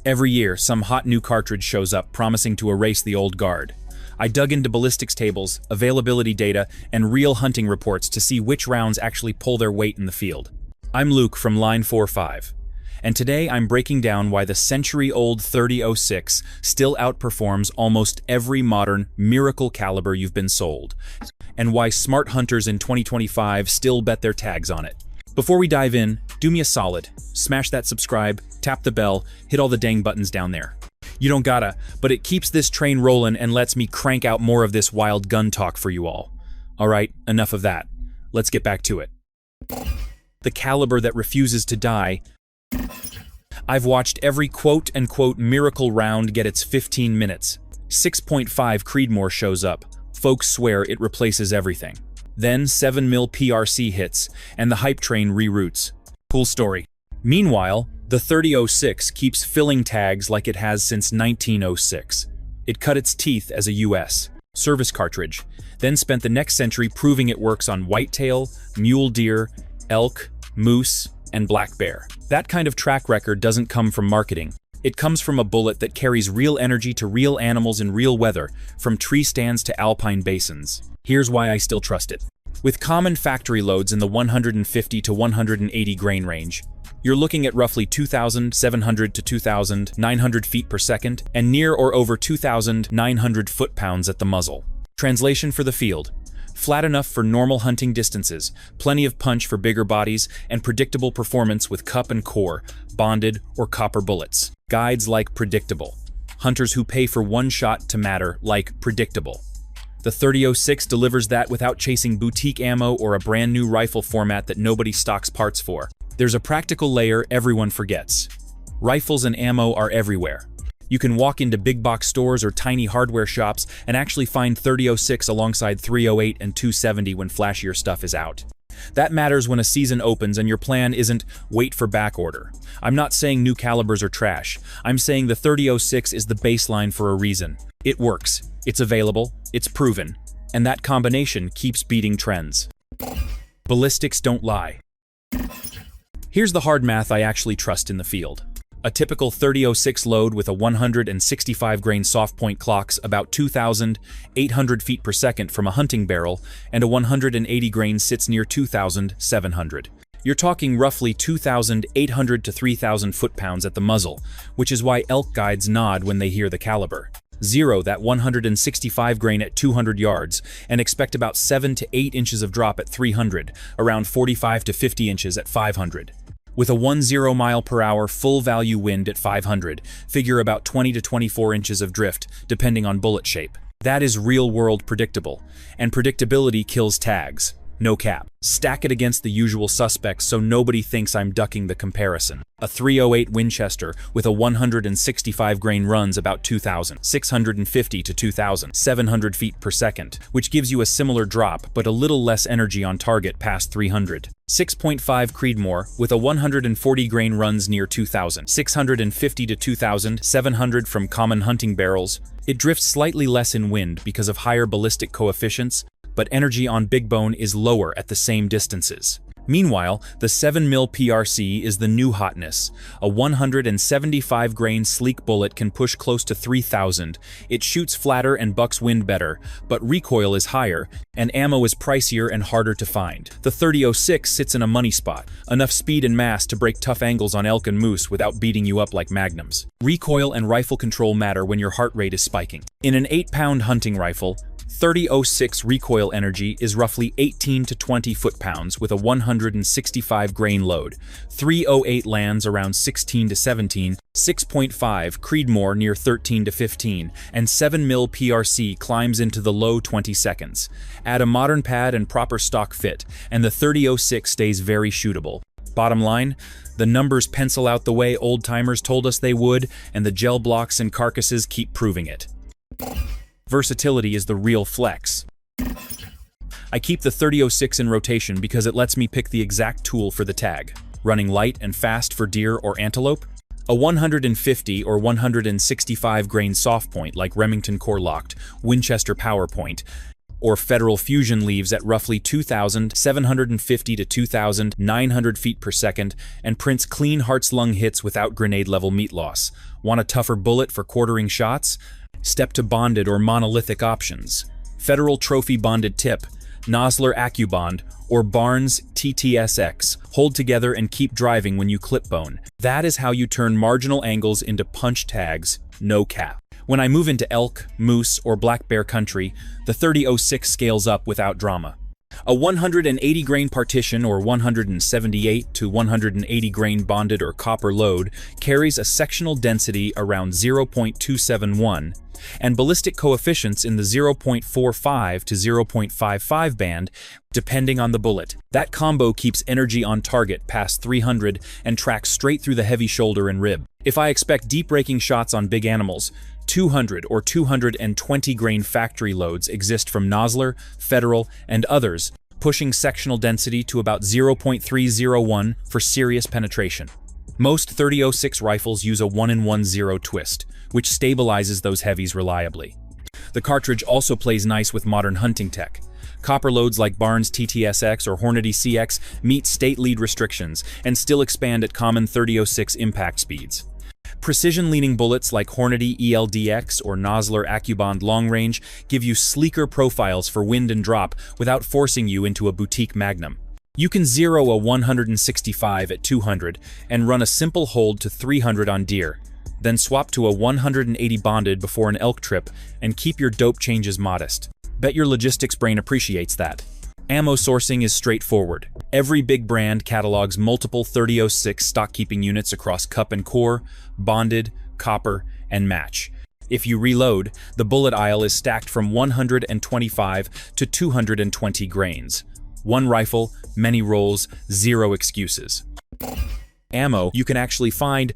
Every year, some hot new cartridge shows up promising to erase the old guard. I dug into ballistics tables, availability data, and real hunting reports to see which rounds actually pull their weight in the field. I'm Luke from Line 45, and today I'm breaking down why the century-old 30-06 still outperforms almost every modern miracle caliber you've been sold, and why smart hunters in 2025 still bet their tags on it. Before we dive in, do me a solid, smash that subscribe, tap the bell, hit all the dang buttons down there. You don't gotta, but it keeps this train rolling and lets me crank out more of this wild gun talk for you all. Alright, enough of that. Let's get back to it. The caliber that refuses to die. I've watched every quote-unquote miracle round get its 15 minutes. 6.5 Creedmoor shows up. Folks swear it replaces everything. Then 7mm PRC hits, and the hype train reroutes. Cool story. Meanwhile, the 30-06 keeps filling tags like it has since 1906. It cut its teeth as a US service cartridge, then spent the next century proving it works on whitetail, mule deer, elk, moose, and black bear. That kind of track record doesn't come from marketing. It comes from a bullet that carries real energy to real animals in real weather, from tree stands to alpine basins. Here's why I still trust it. With common factory loads in the 150 to 180 grain range, you're looking at roughly 2,700 to 2,900 feet per second and near or over 2,900 foot-pounds at the muzzle. Translation for the field: flat enough for normal hunting distances, plenty of punch for bigger bodies, and predictable performance with cup and core, bonded or copper bullets. Guides like predictable. Hunters who pay for one shot to matter like predictable. The 30-06 delivers that without chasing boutique ammo or a brand new rifle format that nobody stocks parts for. There's a practical layer everyone forgets. Rifles and ammo are everywhere. You can walk into big box stores or tiny hardware shops and actually find 30-06 alongside 308 and 270 when flashier stuff is out. That matters when a season opens and your plan isn't wait for back order. I'm not saying new calibers are trash. I'm saying the 30-06 is the baseline for a reason. It works, it's available, it's proven, and that combination keeps beating trends. Ballistics don't lie. Here's the hard math I actually trust in the field. A typical 30-06 load with a 165 grain soft point clocks about 2,800 feet per second from a hunting barrel, and a 180 grain sits near 2,700. You're talking roughly 2,800 to 3,000 foot-pounds at the muzzle, which is why elk guides nod when they hear the caliber. Zero that 165 grain at 200 yards, and expect about 7 to 8 inches of drop at 300, around 45 to 50 inches at 500. With a 10 mile per hour full value wind at 500, figure about 20 to 24 inches of drift, depending on bullet shape. That is real-world predictable, and predictability kills tags. No cap. Stack it against the usual suspects so nobody thinks I'm ducking the comparison. A 308 Winchester with a 165 grain runs about 2,650 to 2,700 feet per second, which gives you a similar drop but a little less energy on target past 300. 6.5 Creedmoor with a 140 grain runs near 2,650 to 2,700 from common hunting barrels. It drifts slightly less in wind because of higher ballistic coefficients, but energy on big bone is lower at the same distances. Meanwhile, the 7mm PRC is the new hotness. A 175 grain sleek bullet can push close to 3,000. It shoots flatter and bucks wind better, but recoil is higher, and ammo is pricier and harder to find. The 30-06 sits in a money spot, enough speed and mass to break tough angles on elk and moose without beating you up like magnums. Recoil and rifle control matter when your heart rate is spiking. In an 8-pound hunting rifle, 30-06 recoil energy is roughly 18 to 20 foot-pounds with a 165 grain load. 308 lands around 16 to 17, 6.5 Creedmoor near 13 to 15, and 7mm PRC climbs into the low 20 seconds. Add a modern pad and proper stock fit, and the 30-06 stays very shootable. Bottom line, the numbers pencil out the way old-timers told us they would, and the gel blocks and carcasses keep proving it. Versatility is the real flex. I keep the 30-06 in rotation because it lets me pick the exact tool for the tag. Running light and fast for deer or antelope? A 150 or 165 grain soft point like Remington Core Locked, Winchester Power Point, or Federal Fusion leaves at roughly 2,750 to 2,900 feet per second and prints clean heart's lung hits without grenade-level meat loss. Want a tougher bullet for quartering shots? Step to bonded or monolithic options. Federal Trophy Bonded Tip, Nosler AccuBond, or Barnes TTSX. Hold together and keep driving when you clip bone. That is how you turn marginal angles into punch tags, no cap. When I move into elk, moose, or black bear country, the 30-06 scales up without drama. A 180 grain partition or 178 to 180 grain bonded or copper load carries a sectional density around 0.271 and ballistic coefficients in the 0.45 to 0.55 band, depending on the bullet. That combo keeps energy on target past 300 and tracks straight through the heavy shoulder and rib. If I expect deep raking shots on big animals, 200 or 220 grain factory loads exist from Nosler, Federal, and others, pushing sectional density to about 0.301 for serious penetration. Most 30-06 rifles use a 1-in-1-0 twist, which stabilizes those heavies reliably. The cartridge also plays nice with modern hunting tech. Copper loads like Barnes TTSX or Hornady CX meet state lead restrictions and still expand at common 30-06 impact speeds. Precision-leaning bullets like Hornady ELDX or Nosler AccuBond Long Range give you sleeker profiles for wind and drop without forcing you into a boutique Magnum. You can zero a 165 at 200 and run a simple hold to 300 on deer, then swap to a 180 bonded before an elk trip and keep your dope changes modest. Bet your logistics brain appreciates that. Ammo sourcing is straightforward. Every big brand catalogs multiple 30-06 stock-keeping units across cup and core, bonded, copper, and match. If you reload, the bullet aisle is stacked from 125 to 220 grains. One rifle, many rolls, zero excuses. Ammo you can actually find.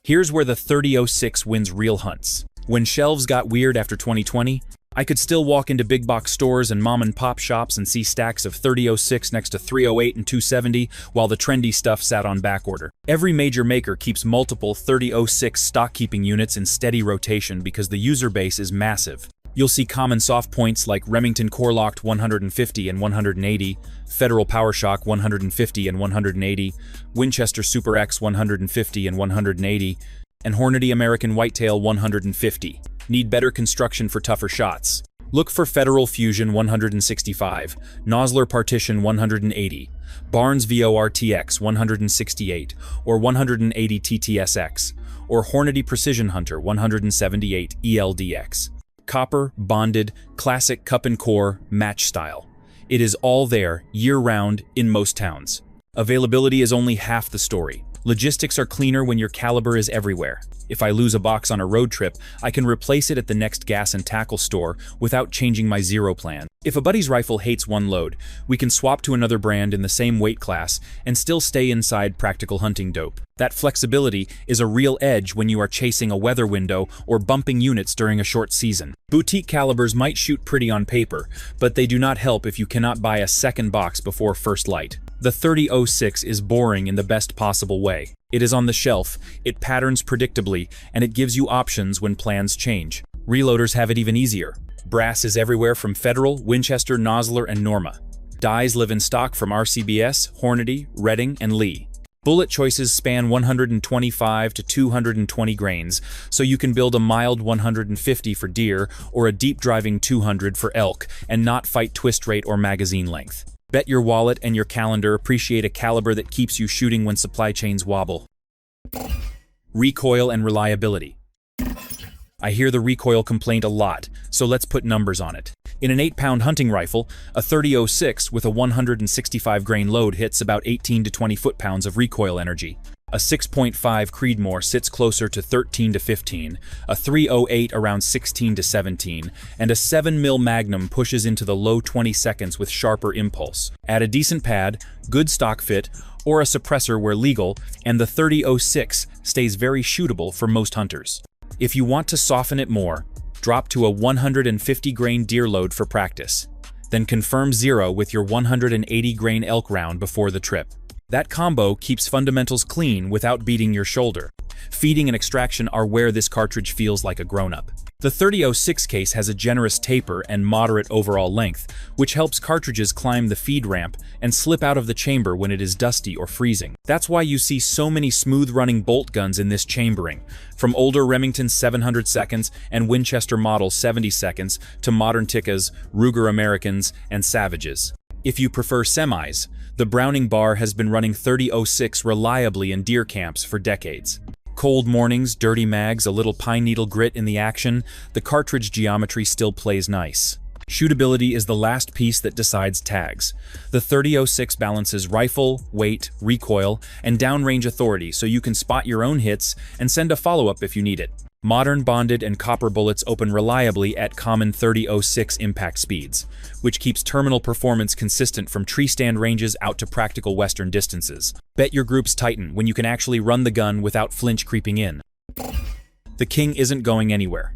Here's where the 30-06 wins real hunts. When shelves got weird after 2020, I could still walk into big box stores and mom and pop shops and see stacks of 30-06 next to 308 and 270 while the trendy stuff sat on backorder. Every major maker keeps multiple 30-06 stock keeping units in steady rotation because the user base is massive. You'll see common soft points like Remington Core-Locked 150 and 180, Federal PowerShock 150 and 180, Winchester Super X 150 and 180, and Hornady American Whitetail 150. Need better construction for tougher shots? Look for Federal Fusion 165, Nosler Partition 180, Barnes VORTX 168, or 180 TTSX, or Hornady Precision Hunter 178 ELDX. Copper, bonded, classic cup and core, match style. It is all there, year-round, in most towns. Availability is only half the story. Logistics are cleaner when your caliber is everywhere. If I lose a box on a road trip, I can replace it at the next gas and tackle store without changing my zero plan. If a buddy's rifle hates one load, we can swap to another brand in the same weight class and still stay inside practical hunting dope. That flexibility is a real edge when you are chasing a weather window or bumping units during a short season. Boutique calibers might shoot pretty on paper, but they do not help if you cannot buy a second box before first light. The 30-06 is boring in the best possible way. It is on the shelf, it patterns predictably, and it gives you options when plans change. Reloaders have it even easier. Brass is everywhere from Federal, Winchester, Nosler, and Norma. Dies live in stock from RCBS, Hornady, Redding, and Lee. Bullet choices span 125 to 220 grains, so you can build a mild 150 for deer or a deep-driving 200 for elk and not fight twist rate or magazine length. Bet your wallet and your calendar appreciate a caliber that keeps you shooting when supply chains wobble. Recoil and reliability. I hear the recoil complaint a lot, so let's put numbers on it. In an 8-pound hunting rifle, a 30-06 with a 165 grain load hits about 18 to 20 foot-pounds of recoil energy. A 6.5 Creedmoor sits closer to 13 to 15, a 308 around 16 to 17, and a 7mm Magnum pushes into the low 20 seconds with sharper impulse. Add a decent pad, good stock fit, or a suppressor where legal, and the 30-06 stays very shootable for most hunters. If you want to soften it more, drop to a 150 grain deer load for practice. Then confirm zero with your 180 grain elk round before the trip. That combo keeps fundamentals clean without beating your shoulder. Feeding and extraction are where this cartridge feels like a grown-up. The 3006 case has a generous taper and moderate overall length, which helps cartridges climb the feed ramp and slip out of the chamber when it is dusty or freezing. That's why you see so many smooth-running bolt guns in this chambering, from older Remington 700 seconds and Winchester Model 70 seconds to modern Tikkas, Ruger Americans, and Savages. If you prefer semis, the Browning bar has been running 3006 reliably in deer camps for decades. Cold mornings, dirty mags, a little pine needle grit in the action, the cartridge geometry still plays nice. Shootability is the last piece that decides tags. The 3006 balances rifle, weight, recoil, and downrange authority so you can spot your own hits and send a follow-up if you need it. Modern bonded and copper bullets open reliably at common 3006 impact speeds, which keeps terminal performance consistent from tree stand ranges out to practical western distances. Bet your groups tighten when you can actually run the gun without flinch creeping in. The king isn't going anywhere.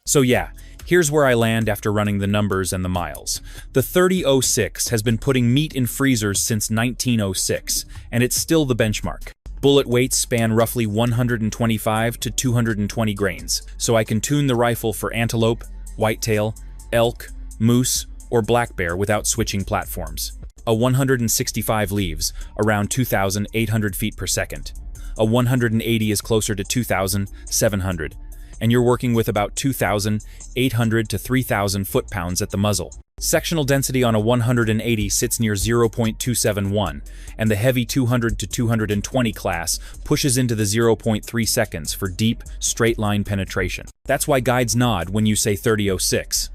So yeah, here's where I land after running the numbers and the miles. The 3006 has been putting meat in freezers since 1906, and it's still the benchmark. Bullet weights span roughly 125 to 220 grains, so I can tune the rifle for antelope, whitetail, elk, moose, or black bear without switching platforms. A 165 leaves around 2,800 feet per second. A 180 is closer to 2,700, and you're working with about 2,800 to 3,000 foot-pounds at the muzzle. Sectional density on a 180 sits near 0.271, and the heavy 200 to 220 class pushes into the 0.3 seconds for deep, straight-line penetration. That's why guides nod when you say 3006.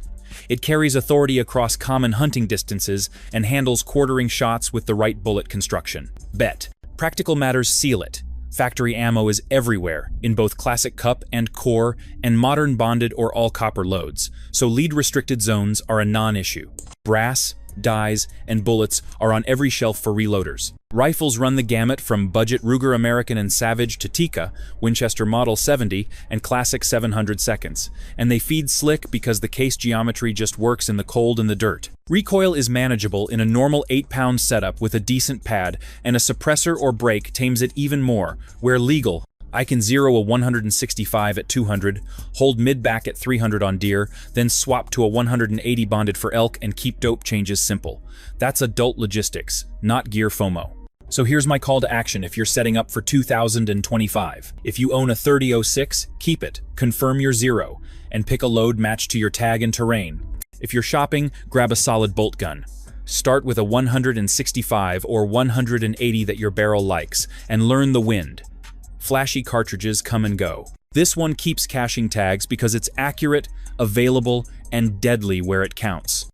It carries authority across common hunting distances and handles quartering shots with the right bullet construction. Bet. Practical matters seal it. Factory ammo is everywhere, in both classic cup and core and modern bonded or all-copper loads, so lead-restricted zones are a non-issue. Brass, dies, and bullets are on every shelf for reloaders. Rifles run the gamut from budget Ruger American and Savage to Tikka, Winchester Model 70, and classic 700 seconds, and they feed slick because the case geometry just works in the cold and the dirt. Recoil is manageable in a normal 8-pound setup with a decent pad, and a suppressor or brake tames it even more, where legal. I can zero a 165 at 200, hold mid-back at 300 on deer, then swap to a 180 bonded for elk and keep dope changes simple. That's adult logistics, not gear FOMO. So here's my call to action if you're setting up for 2025. If you own a 3006, keep it, confirm your zero, and pick a load matched to your tag and terrain. If you're shopping, grab a solid bolt gun. Start with a 165 or 180 that your barrel likes, and learn the wind. Flashy cartridges come and go. This one keeps caching tags because it's accurate, available, and deadly where it counts.